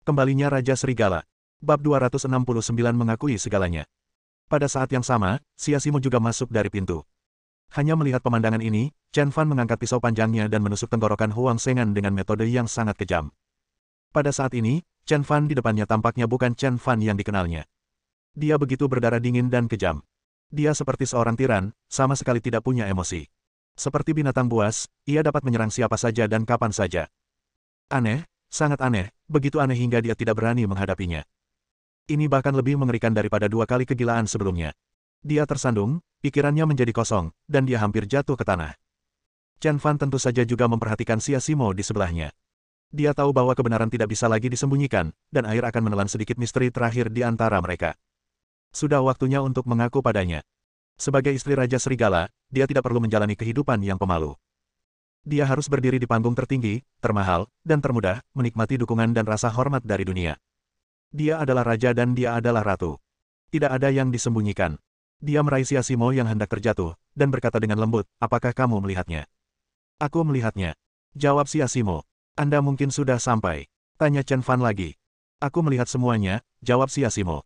Kembalinya Raja Serigala. Bab 269 mengakui segalanya. Pada saat yang sama, Xia Simo juga masuk dari pintu. Hanya melihat pemandangan ini, Chen Fan mengangkat pisau panjangnya dan menusuk tenggorokan Huang Sengan dengan metode yang sangat kejam. Pada saat ini, Chen Fan di depannya tampaknya bukan Chen Fan yang dikenalnya. Dia begitu berdarah dingin dan kejam. Dia seperti seorang tiran, sama sekali tidak punya emosi. Seperti binatang buas, ia dapat menyerang siapa saja dan kapan saja. Aneh, sangat aneh, begitu aneh hingga dia tidak berani menghadapinya. Ini bahkan lebih mengerikan daripada 2 kali kegilaan sebelumnya. Dia tersandung, pikirannya menjadi kosong, dan dia hampir jatuh ke tanah. Chen Fan tentu saja juga memperhatikan Xia Simo di sebelahnya. Dia tahu bahwa kebenaran tidak bisa lagi disembunyikan, dan air akan menelan sedikit misteri terakhir di antara mereka. Sudah waktunya untuk mengaku padanya. Sebagai istri Raja Serigala, dia tidak perlu menjalani kehidupan yang pemalu. Dia harus berdiri di panggung tertinggi, termahal, dan termudah, menikmati dukungan dan rasa hormat dari dunia. Dia adalah raja dan dia adalah ratu. Tidak ada yang disembunyikan. Dia meraih Xia Simo yang hendak terjatuh, dan berkata dengan lembut, apakah kamu melihatnya? Aku melihatnya. Jawab Xia Simo. Anda mungkin sudah sampai. Tanya Chen Fan lagi. Aku melihat semuanya, jawab Xia Simo.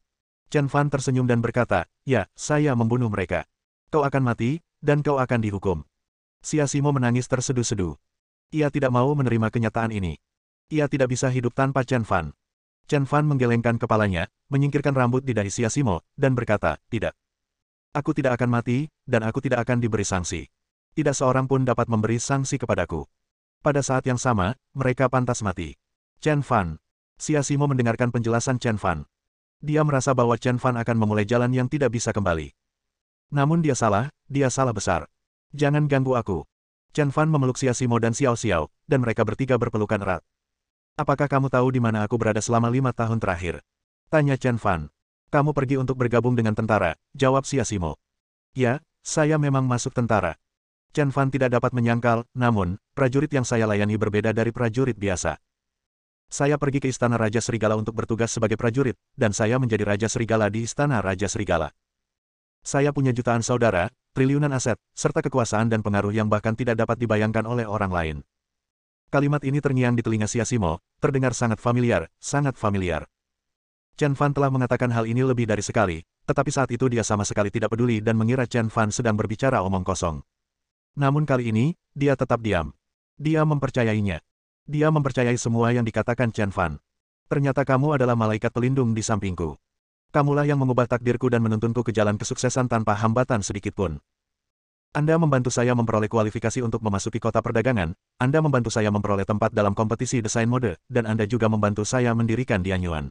Chen Fan tersenyum dan berkata, ya, saya membunuh mereka. Kau akan mati, dan kau akan dihukum. Xia Simo menangis terseduh-seduh. Ia tidak mau menerima kenyataan ini. Ia tidak bisa hidup tanpa Chen Fan. Chen Fan menggelengkan kepalanya, menyingkirkan rambut di dahi Xia Simo, dan berkata, tidak. Aku tidak akan mati, dan aku tidak akan diberi sanksi. Tidak seorang pun dapat memberi sanksi kepadaku. Pada saat yang sama, mereka pantas mati. Chen Fan. Xia Simo mendengarkan penjelasan Chen Fan. Dia merasa bahwa Chen Fan akan memulai jalan yang tidak bisa kembali. Namun dia salah besar. Jangan ganggu aku. Chen Fan memeluk Xia Simo dan Xiao Xiao, dan mereka bertiga berpelukan erat. Apakah kamu tahu di mana aku berada selama 5 tahun terakhir? Tanya Chen Fan. Kamu pergi untuk bergabung dengan tentara, jawab Xia Simo. Ya, saya memang masuk tentara. Chen Fan tidak dapat menyangkal, namun, prajurit yang saya layani berbeda dari prajurit biasa. Saya pergi ke Istana Raja Serigala untuk bertugas sebagai prajurit, dan saya menjadi Raja Serigala di Istana Raja Serigala. Saya punya jutaan saudara, triliunan aset, serta kekuasaan dan pengaruh yang bahkan tidak dapat dibayangkan oleh orang lain. Kalimat ini terngiang di telinga Xia Simo, terdengar sangat familiar, sangat familiar. Chen Fan telah mengatakan hal ini lebih dari sekali, tetapi saat itu dia sama sekali tidak peduli dan mengira Chen Fan sedang berbicara omong kosong. Namun kali ini, dia tetap diam. Dia mempercayainya. Dia mempercayai semua yang dikatakan Chen Fan. Ternyata kamu adalah malaikat pelindung di sampingku. Kamulah yang mengubah takdirku dan menuntunku ke jalan kesuksesan tanpa hambatan sedikitpun. Anda membantu saya memperoleh kualifikasi untuk memasuki kota perdagangan, Anda membantu saya memperoleh tempat dalam kompetisi desain mode, dan Anda juga membantu saya mendirikan Dianyuan.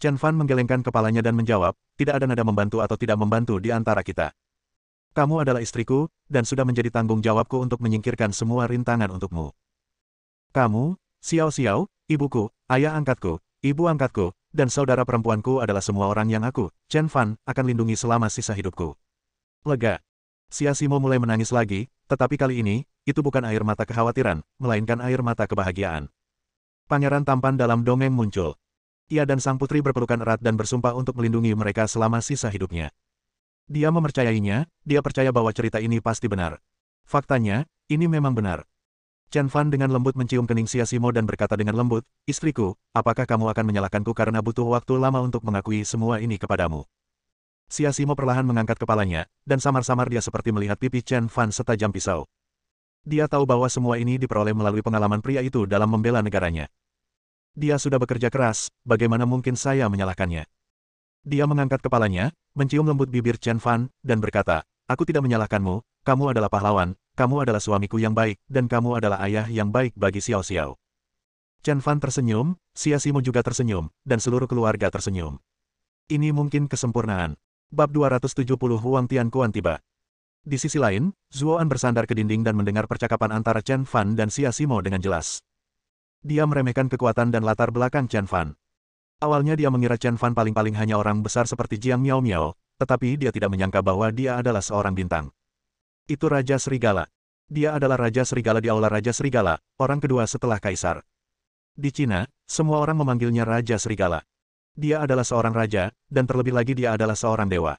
Chen Fan menggelengkan kepalanya dan menjawab, tidak ada nada membantu atau tidak membantu di antara kita. Kamu adalah istriku, dan sudah menjadi tanggung jawabku untuk menyingkirkan semua rintangan untukmu. Kamu, Xiao Xiao, ibuku, ayah angkatku, ibu angkatku, dan saudara perempuanku adalah semua orang yang aku, Chen Fan, akan lindungi selama sisa hidupku. Lega. Xia Simo mulai menangis lagi, tetapi kali ini, itu bukan air mata kekhawatiran, melainkan air mata kebahagiaan. Pangeran tampan dalam dongeng muncul. Ia dan sang putri berpelukan erat dan bersumpah untuk melindungi mereka selama sisa hidupnya. Dia mempercayainya, dia percaya bahwa cerita ini pasti benar. Faktanya, ini memang benar. Chen Fan dengan lembut mencium kening Xia Simo dan berkata dengan lembut, istriku, apakah kamu akan menyalahkanku karena butuh waktu lama untuk mengakui semua ini kepadamu? Xia Simo perlahan mengangkat kepalanya, dan samar-samar dia seperti melihat pipi Chen Fan setajam pisau. Dia tahu bahwa semua ini diperoleh melalui pengalaman pria itu dalam membela negaranya. Dia sudah bekerja keras, bagaimana mungkin saya menyalahkannya? Dia mengangkat kepalanya, mencium lembut bibir Chen Fan, dan berkata, aku tidak menyalahkanmu, kamu adalah pahlawan, kamu adalah suamiku yang baik, dan kamu adalah ayah yang baik bagi Xiao Xiao. Chen Fan tersenyum, Xia Simo juga tersenyum, dan seluruh keluarga tersenyum. Ini mungkin kesempurnaan. Bab 270 Huang Tianquan tiba. Di sisi lain, Zuoan bersandar ke dinding dan mendengar percakapan antara Chen Fan dan Xia Simo dengan jelas. Dia meremehkan kekuatan dan latar belakang Chen Fan. Awalnya dia mengira Chen Fan paling-paling hanya orang besar seperti Jiang Miao Miao, tetapi dia tidak menyangka bahwa dia adalah seorang bintang. Itu Raja Serigala. Dia adalah Raja Serigala di Aula Raja Serigala, orang kedua setelah Kaisar. Di Cina, semua orang memanggilnya Raja Serigala. Dia adalah seorang raja, dan terlebih lagi dia adalah seorang dewa.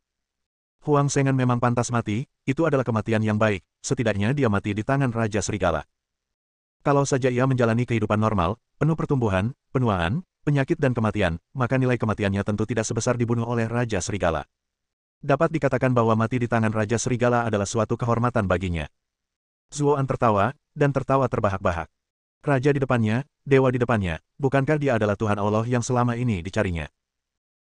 Huang Sengan memang pantas mati, itu adalah kematian yang baik, setidaknya dia mati di tangan Raja Serigala. Kalau saja ia menjalani kehidupan normal, penuh pertumbuhan, penuaan, penyakit dan kematian, maka nilai kematiannya tentu tidak sebesar dibunuh oleh Raja Serigala. Dapat dikatakan bahwa mati di tangan Raja Serigala adalah suatu kehormatan baginya. Zuoan tertawa, dan tertawa terbahak-bahak. Raja di depannya, dewa di depannya, bukankah dia adalah Tuhan Allah yang selama ini dicarinya?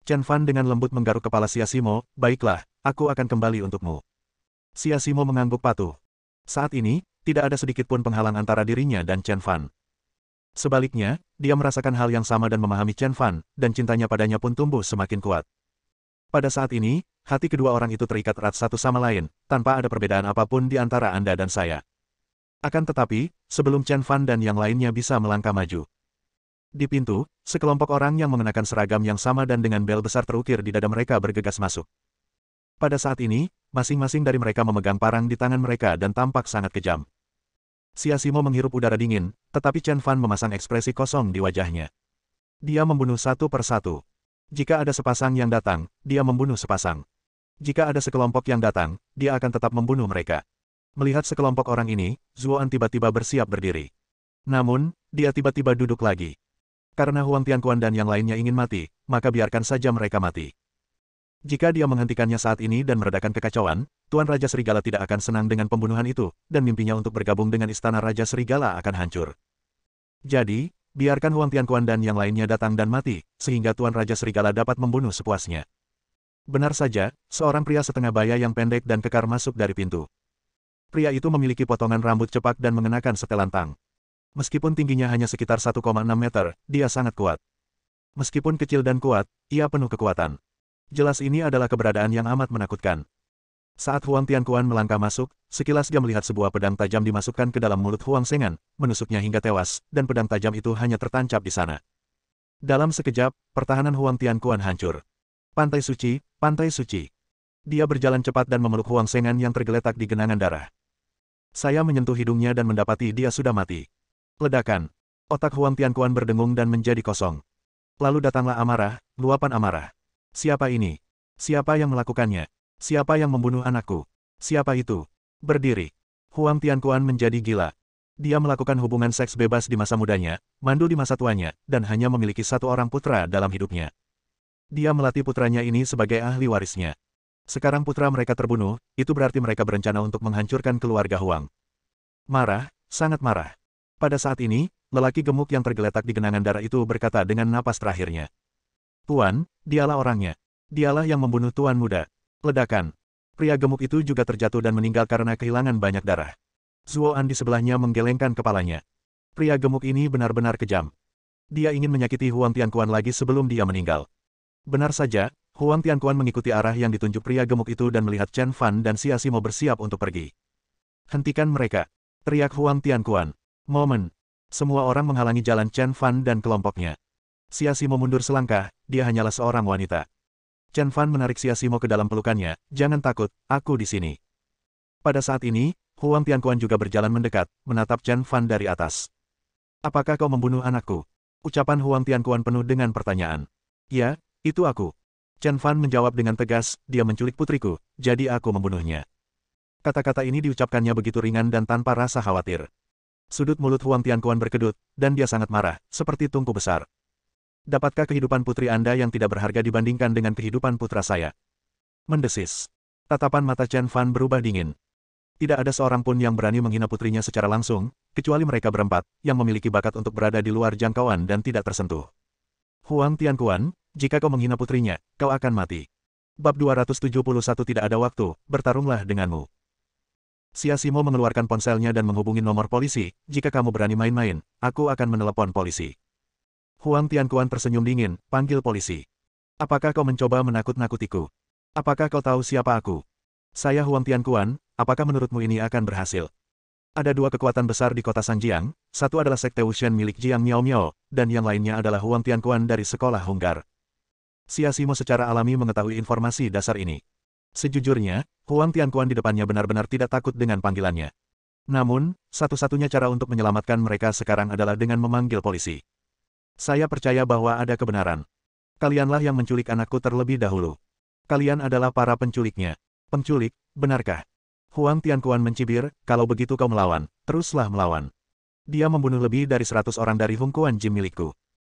Chen Fan dengan lembut menggaruk kepala Xia Simo, baiklah, aku akan kembali untukmu. Xia Simo mengangguk patuh. Saat ini, tidak ada sedikit pun penghalang antara dirinya dan Chen Fan. Sebaliknya, dia merasakan hal yang sama dan memahami Chen Fan, dan cintanya padanya pun tumbuh semakin kuat. Pada saat ini, hati kedua orang itu terikat erat satu sama lain, tanpa ada perbedaan apapun di antara Anda dan saya. Akan tetapi, sebelum Chen Fan dan yang lainnya bisa melangkah maju. Di pintu, sekelompok orang yang mengenakan seragam yang sama dan dengan bel besar terukir di dada mereka bergegas masuk. Pada saat ini, masing-masing dari mereka memegang parang di tangan mereka dan tampak sangat kejam. Xia Simo menghirup udara dingin, tetapi Chen Fan memasang ekspresi kosong di wajahnya. Dia membunuh satu persatu. Jika ada sepasang yang datang, dia membunuh sepasang. Jika ada sekelompok yang datang, dia akan tetap membunuh mereka. Melihat sekelompok orang ini, Zuoan tiba-tiba bersiap berdiri. Namun, dia tiba-tiba duduk lagi. Karena Huang Tianquan dan yang lainnya ingin mati, maka biarkan saja mereka mati. Jika dia menghentikannya saat ini dan meredakan kekacauan, Tuan Raja Serigala tidak akan senang dengan pembunuhan itu, dan mimpinya untuk bergabung dengan Istana Raja Serigala akan hancur. Jadi, biarkan Huang Tianquan dan yang lainnya datang dan mati, sehingga Tuan Raja Serigala dapat membunuh sepuasnya. Benar saja, seorang pria setengah baya yang pendek dan kekar masuk dari pintu. Pria itu memiliki potongan rambut cepak dan mengenakan setelan tang. Meskipun tingginya hanya sekitar 1,6 meter, dia sangat kuat. Meskipun kecil dan kuat, ia penuh kekuatan. Jelas ini adalah keberadaan yang amat menakutkan. Saat Huang Tianquan melangkah masuk, sekilas dia melihat sebuah pedang tajam dimasukkan ke dalam mulut Huang Sengan, menusuknya hingga tewas, dan pedang tajam itu hanya tertancap di sana. Dalam sekejap, pertahanan Huang Tianquan hancur. Pantai suci, pantai suci. Dia berjalan cepat dan memeluk Huang Sengan yang tergeletak di genangan darah. Saya menyentuh hidungnya dan mendapati dia sudah mati. Ledakan. Otak Huang Tianquan berdengung dan menjadi kosong. Lalu datanglah amarah, luapan amarah. Siapa ini? Siapa yang melakukannya? Siapa yang membunuh anakku? Siapa itu? Berdiri. Huang Tianquan menjadi gila. Dia melakukan hubungan seks bebas di masa mudanya, mandul di masa tuanya, dan hanya memiliki satu orang putra dalam hidupnya. Dia melatih putranya ini sebagai ahli warisnya. Sekarang putra mereka terbunuh, itu berarti mereka berencana untuk menghancurkan keluarga Huang. Marah, sangat marah. Pada saat ini, lelaki gemuk yang tergeletak di genangan darah itu berkata dengan napas terakhirnya. Tuan, dialah orangnya. Dialah yang membunuh Tuan muda. Ledakan. Pria gemuk itu juga terjatuh dan meninggal karena kehilangan banyak darah. Zuoan di sebelahnya menggelengkan kepalanya. Pria gemuk ini benar-benar kejam. Dia ingin menyakiti Huang Tianquan lagi sebelum dia meninggal. Benar saja, Huang Tianquan mengikuti arah yang ditunjuk pria gemuk itu dan melihat Chen Fan dan Xia Simo bersiap untuk pergi. Hentikan mereka! Teriak Huang Tianquan. Momen. Semua orang menghalangi jalan Chen Fan dan kelompoknya. Xia Simo mundur selangkah, dia hanyalah seorang wanita. Chen Fan menarik Xia Simo ke dalam pelukannya, jangan takut, aku di sini. Pada saat ini, Huang Tianquan juga berjalan mendekat, menatap Chen Fan dari atas. Apakah kau membunuh anakku? Ucapan Huang Tianquan penuh dengan pertanyaan. Ya, itu aku. Chen Fan menjawab dengan tegas, dia menculik putriku, jadi aku membunuhnya. Kata-kata ini diucapkannya begitu ringan dan tanpa rasa khawatir. Sudut mulut Huang Tianquan berkedut, dan dia sangat marah, seperti tungku besar. Dapatkah kehidupan putri Anda yang tidak berharga dibandingkan dengan kehidupan putra saya? Mendesis. Tatapan mata Chen Fan berubah dingin. Tidak ada seorang pun yang berani menghina putrinya secara langsung, kecuali mereka berempat, yang memiliki bakat untuk berada di luar jangkauan dan tidak tersentuh. Huang Tianquan, jika kau menghina putrinya, kau akan mati. Bab 271 tidak ada waktu, bertarunglah denganmu. Xia Simo mengeluarkan ponselnya dan menghubungi nomor polisi, jika kamu berani main-main, aku akan menelepon polisi. Huang Tianquan tersenyum dingin, panggil polisi. Apakah kau mencoba menakut-nakutiku? Apakah kau tahu siapa aku? Saya Huang Tianquan, apakah menurutmu ini akan berhasil? Ada dua kekuatan besar di kota Sanjiang, satu adalah Sekte Wushen milik Jiang Miao Miao, dan yang lainnya adalah Huang Tianquan dari sekolah Hunggar. Xia Simo secara alami mengetahui informasi dasar ini. Sejujurnya, Huang Tianquan di depannya benar-benar tidak takut dengan panggilannya. Namun, satu-satunya cara untuk menyelamatkan mereka sekarang adalah dengan memanggil polisi. Saya percaya bahwa ada kebenaran. Kalianlah yang menculik anakku terlebih dahulu. Kalian adalah para penculiknya. Penculik, benarkah? Huang Tianquan mencibir, kalau begitu kau melawan, teruslah melawan. Dia membunuh lebih dari 100 orang dari Hung Quan Jim milikku.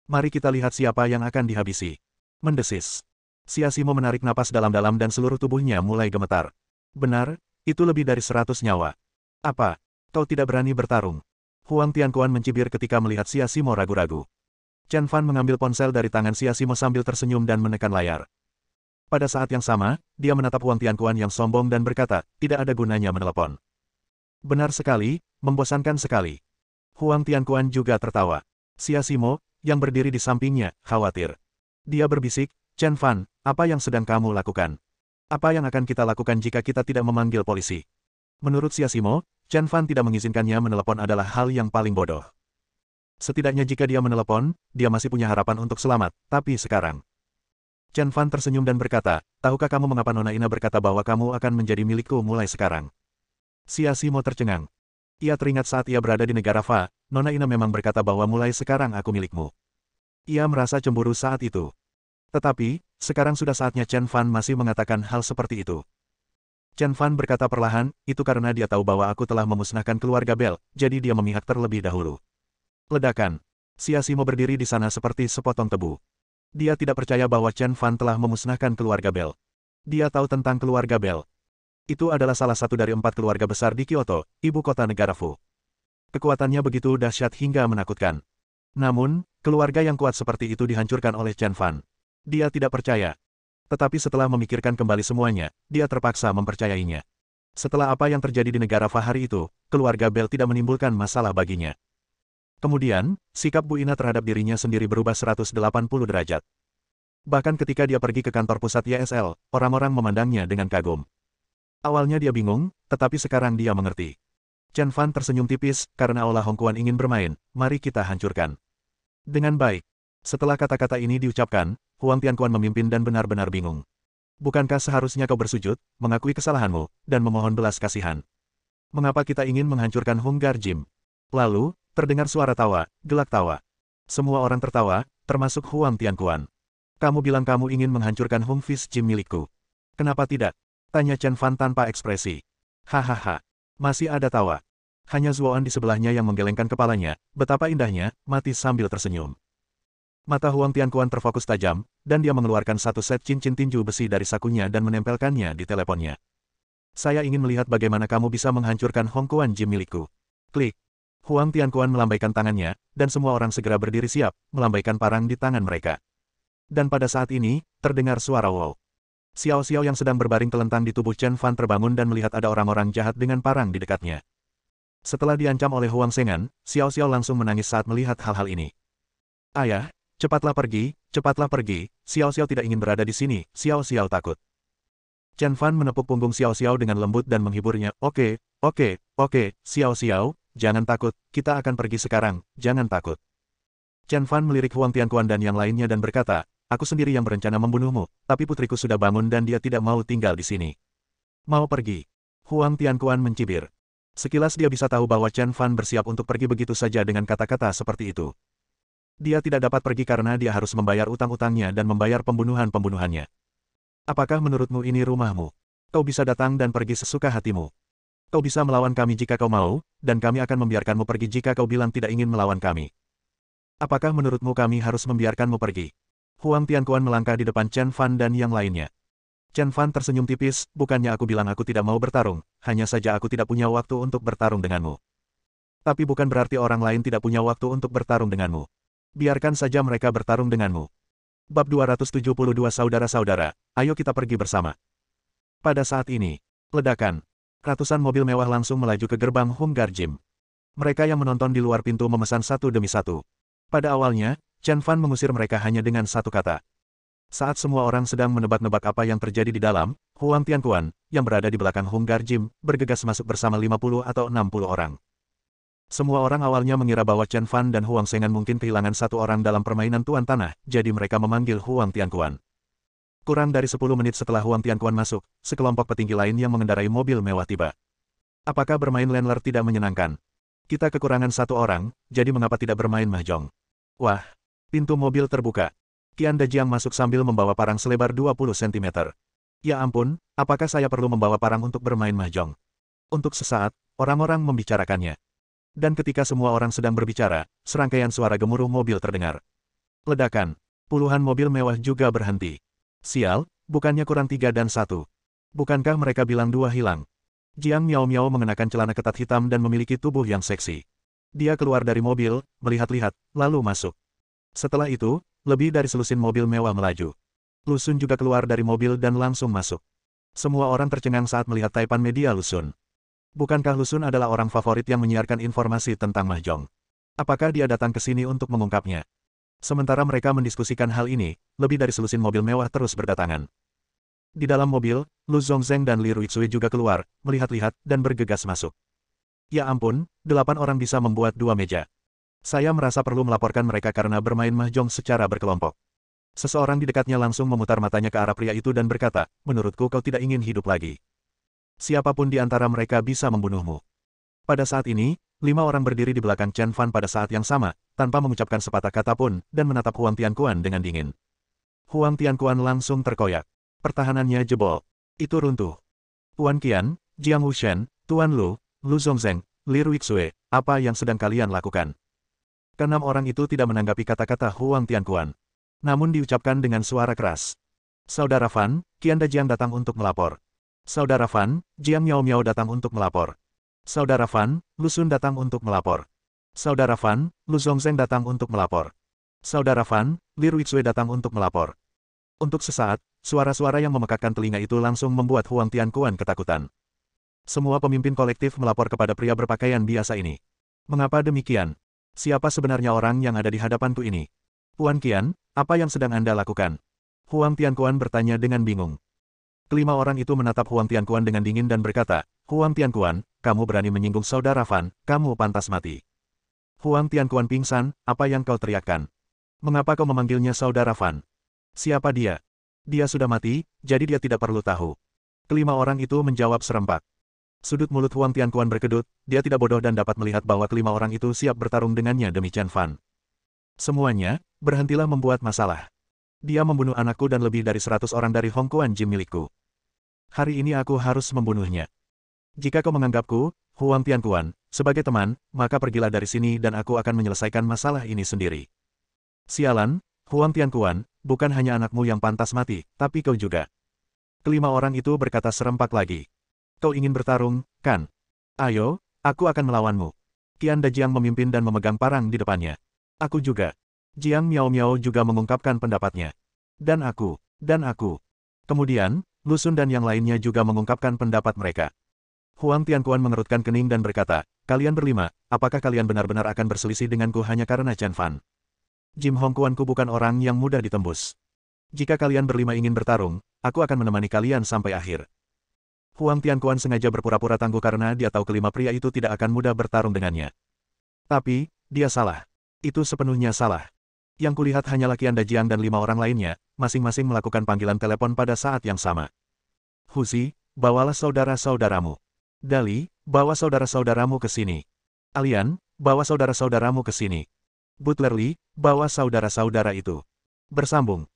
Mari kita lihat siapa yang akan dihabisi. Mendesis. Xia Ximo menarik napas dalam-dalam dan seluruh tubuhnya mulai gemetar. Benar, itu lebih dari 100 nyawa. Apa? Kau tidak berani bertarung? Huang Tianquan mencibir ketika melihat Xia Ximo ragu-ragu. Chen Fan mengambil ponsel dari tangan Xia Ximo sambil tersenyum dan menekan layar. Pada saat yang sama, dia menatap Huang Tianquan yang sombong dan berkata, tidak ada gunanya menelepon. Benar sekali, membosankan sekali. Huang Tianquan juga tertawa. Xia Ximo, yang berdiri di sampingnya, khawatir. Dia berbisik, Chen Fan, apa yang sedang kamu lakukan? Apa yang akan kita lakukan jika kita tidak memanggil polisi? Menurut Xia Ximo, Chen Fan tidak mengizinkannya menelepon adalah hal yang paling bodoh. Setidaknya jika dia menelepon, dia masih punya harapan untuk selamat, tapi sekarang. Chen Fan tersenyum dan berkata, tahukah kamu mengapa Nona Ina berkata bahwa kamu akan menjadi milikku mulai sekarang? Xia Ximo tercengang. Ia teringat saat ia berada di negara Fa, Nona Ina memang berkata bahwa mulai sekarang aku milikmu. Ia merasa cemburu saat itu. Tetapi, sekarang sudah saatnya Chen Fan masih mengatakan hal seperti itu. Chen Fan berkata perlahan, itu karena dia tahu bahwa aku telah memusnahkan keluarga Bell, jadi dia memihak terlebih dahulu. Ledakan. Xia Ximo berdiri di sana seperti sepotong tebu. Dia tidak percaya bahwa Chen Fan telah memusnahkan keluarga Bell. Dia tahu tentang keluarga Bell. Itu adalah salah satu dari 4 keluarga besar di Kyoto, ibu kota negara Fu. Kekuatannya begitu dahsyat hingga menakutkan. Namun, keluarga yang kuat seperti itu dihancurkan oleh Chen Fan. Dia tidak percaya. Tetapi setelah memikirkan kembali semuanya, dia terpaksa mempercayainya. Setelah apa yang terjadi di negara Fa hari itu, keluarga Bell tidak menimbulkan masalah baginya. Kemudian, sikap Bu Ina terhadap dirinya sendiri berubah 180 derajat. Bahkan ketika dia pergi ke kantor pusat YSL, orang-orang memandangnya dengan kagum. Awalnya dia bingung, tetapi sekarang dia mengerti. Chen Fan tersenyum tipis, karena Aula Hongquan ingin bermain, mari kita hancurkan. Dengan baik. Setelah kata-kata ini diucapkan, Huang Tianquan memimpin dan benar-benar bingung. Bukankah seharusnya kau bersujud, mengakui kesalahanmu, dan memohon belas kasihan? Mengapa kita ingin menghancurkan Hunggar Gym? Lalu, terdengar suara tawa, gelak tawa. Semua orang tertawa, termasuk Huang Tianquan. Kamu bilang kamu ingin menghancurkan Hung Fish Gym milikku. Kenapa tidak? Tanya Chen Fan tanpa ekspresi. Hahaha. Masih ada tawa. Hanya Zuoan di sebelahnya yang menggelengkan kepalanya, betapa indahnya, mati sambil tersenyum. Mata Huang Tianquan terfokus tajam, dan dia mengeluarkan satu set cincin tinju besi dari sakunya dan menempelkannya di teleponnya. Saya ingin melihat bagaimana kamu bisa menghancurkan Hongquan Gym milikku. Klik. Huang Tianquan melambaikan tangannya, dan semua orang segera berdiri siap, melambaikan parang di tangan mereka. Dan pada saat ini, terdengar suara wow. Xiao Xiao yang sedang berbaring telentang di tubuh Chen Fan terbangun dan melihat ada orang-orang jahat dengan parang di dekatnya. Setelah diancam oleh Huang Sengan, Xiao Xiao langsung menangis saat melihat hal-hal ini. Ayah, cepatlah pergi, Xiao Xiao tidak ingin berada di sini, Xiao Xiao takut. Chen Fan menepuk punggung Xiao Xiao dengan lembut dan menghiburnya, oke, Xiao Xiao, jangan takut, kita akan pergi sekarang, jangan takut. Chen Fan melirik Huang Tianquan dan yang lainnya dan berkata, aku sendiri yang berencana membunuhmu, tapi putriku sudah bangun dan dia tidak mau tinggal di sini. Mau pergi? Huang Tianquan mencibir. Sekilas dia bisa tahu bahwa Chen Fan bersiap untuk pergi begitu saja dengan kata-kata seperti itu. Dia tidak dapat pergi karena dia harus membayar utang-utangnya dan membayar pembunuhan-pembunuhannya. Apakah menurutmu ini rumahmu? Kau bisa datang dan pergi sesuka hatimu. Kau bisa melawan kami jika kau mau, dan kami akan membiarkanmu pergi jika kau bilang tidak ingin melawan kami. Apakah menurutmu kami harus membiarkanmu pergi? Huang Tianquan melangkah di depan Chen Fan dan yang lainnya. Chen Fan tersenyum tipis, bukannya aku bilang aku tidak mau bertarung, hanya saja aku tidak punya waktu untuk bertarung denganmu. Tapi bukan berarti orang lain tidak punya waktu untuk bertarung denganmu. Biarkan saja mereka bertarung denganmu. Bab 272 Saudara-saudara, ayo kita pergi bersama. Pada saat ini, ledakan. Ratusan mobil mewah langsung melaju ke gerbang Hunggar Gym. Mereka yang menonton di luar pintu memesan satu demi satu. Pada awalnya, Chen Fan mengusir mereka hanya dengan satu kata. Saat semua orang sedang menebak-nebak apa yang terjadi di dalam, Huang Tianquan, yang berada di belakang Hunggar Gym, bergegas masuk bersama 50 atau 60 orang. Semua orang awalnya mengira bahwa Chen Fan dan Huang Sengan mungkin kehilangan satu orang dalam permainan Tuan Tanah, jadi mereka memanggil Huang Tianquan. Kurang dari 10 menit setelah Huang Tianquan masuk, sekelompok petinggi lain yang mengendarai mobil mewah tiba. Apakah bermain Landler tidak menyenangkan? Kita kekurangan satu orang, jadi mengapa tidak bermain mahjong? Wah, pintu mobil terbuka. Qian Dajiang masuk sambil membawa parang selebar 20 cm. Ya ampun, apakah saya perlu membawa parang untuk bermain mahjong? Untuk sesaat, orang-orang membicarakannya. Dan ketika semua orang sedang berbicara, serangkaian suara gemuruh mobil terdengar. Ledakan. Puluhan mobil mewah juga berhenti. Sial, bukannya kurang 3 dan 1. Bukankah mereka bilang 2 hilang? Jiang Miao Miao mengenakan celana ketat hitam dan memiliki tubuh yang seksi. Dia keluar dari mobil, melihat-lihat, lalu masuk. Setelah itu, lebih dari selusin mobil mewah melaju. Lu Xun juga keluar dari mobil dan langsung masuk. Semua orang tercengang saat melihat taipan media Lu Xun. Bukankah Lu Xun adalah orang favorit yang menyiarkan informasi tentang mahjong? Apakah dia datang ke sini untuk mengungkapnya? Sementara mereka mendiskusikan hal ini, lebih dari selusin mobil mewah terus berdatangan. Di dalam mobil, Lu Zhongzheng dan Li Ruixue juga keluar, melihat-lihat, dan bergegas masuk. Ya ampun, 8 orang bisa membuat 2 meja. Saya merasa perlu melaporkan mereka karena bermain mahjong secara berkelompok. Seseorang di dekatnya langsung memutar matanya ke arah pria itu dan berkata, menurutku kau tidak ingin hidup lagi. Siapapun di antara mereka bisa membunuhmu. Pada saat ini, 5 orang berdiri di belakang Chen Fan pada saat yang sama, tanpa mengucapkan sepatah kata pun, dan menatap Huang Tianquan dengan dingin. Huang Tianquan langsung terkoyak. Pertahanannya jebol. Itu runtuh. Tuan Qian, Jiang Wushen, Tuan Lu, Lu Zhongzheng, Li Ruixue, apa yang sedang kalian lakukan? Keenam orang itu tidak menanggapi kata-kata Huang Tianquan. Namun diucapkan dengan suara keras. Saudara Fan, Qian Dajiang datang untuk melapor. Saudara Fan, Jiang Miao Miao datang untuk melapor. Saudara Fan, Lu Xun datang untuk melapor. Saudara Fan, Lu Zhongzheng datang untuk melapor. Saudara Fan, Li Ruixue datang untuk melapor. Untuk sesaat, suara-suara yang memekakkan telinga itu langsung membuat Huang Tianquan ketakutan. Semua pemimpin kolektif melapor kepada pria berpakaian biasa ini. Mengapa demikian? Siapa sebenarnya orang yang ada di hadapanku ini? Tuan Qian, apa yang sedang Anda lakukan? Huang Tianquan bertanya dengan bingung. Kelima orang itu menatap Huang Tianquan dengan dingin dan berkata, Huang Tianquan, kamu berani menyinggung saudara Fan, kamu pantas mati. Huang Tianquan pingsan, apa yang kau teriakkan? Mengapa kau memanggilnya saudara Fan? Siapa dia? Dia sudah mati, jadi dia tidak perlu tahu. Kelima orang itu menjawab serempak. Sudut mulut Huang Tianquan berkedut, dia tidak bodoh dan dapat melihat bahwa kelima orang itu siap bertarung dengannya demi Chen Fan. Semuanya, berhentilah membuat masalah. Dia membunuh anakku dan lebih dari 100 orang dari Hong Kuan Jim milikku. Hari ini aku harus membunuhnya. Jika kau menganggapku, Huang Tianquan, sebagai teman, maka pergilah dari sini dan aku akan menyelesaikan masalah ini sendiri. Sialan, Huang Tianquan, bukan hanya anakmu yang pantas mati, tapi kau juga. Kelima orang itu berkata serempak lagi. Kau ingin bertarung, kan? Ayo, aku akan melawanmu. Qian Dajiang memimpin dan memegang parang di depannya. Aku juga. Jiang Miao Miao juga mengungkapkan pendapatnya. Dan aku. Kemudian, Lu Xun dan yang lainnya juga mengungkapkan pendapat mereka. Huang Tianquan mengerutkan kening dan berkata, kalian berlima, apakah kalian benar-benar akan berselisih denganku hanya karena Chen Fan? Jim Hong Kuanku bukan orang yang mudah ditembus. Jika kalian berlima ingin bertarung, aku akan menemani kalian sampai akhir. Huang Tianquan sengaja berpura-pura tangguh karena dia tahu kelima pria itu tidak akan mudah bertarung dengannya. Tapi, dia salah. Itu sepenuhnya salah. Yang kulihat hanyalah Qian Dajiang dan 5 orang lainnya, masing-masing melakukan panggilan telepon pada saat yang sama. Huzi, bawalah saudara-saudaramu. Dali, bawa saudara-saudaramu ke sini. Alian, bawa saudara-saudaramu ke sini. Butler Li, bawa saudara-saudara itu. Bersambung.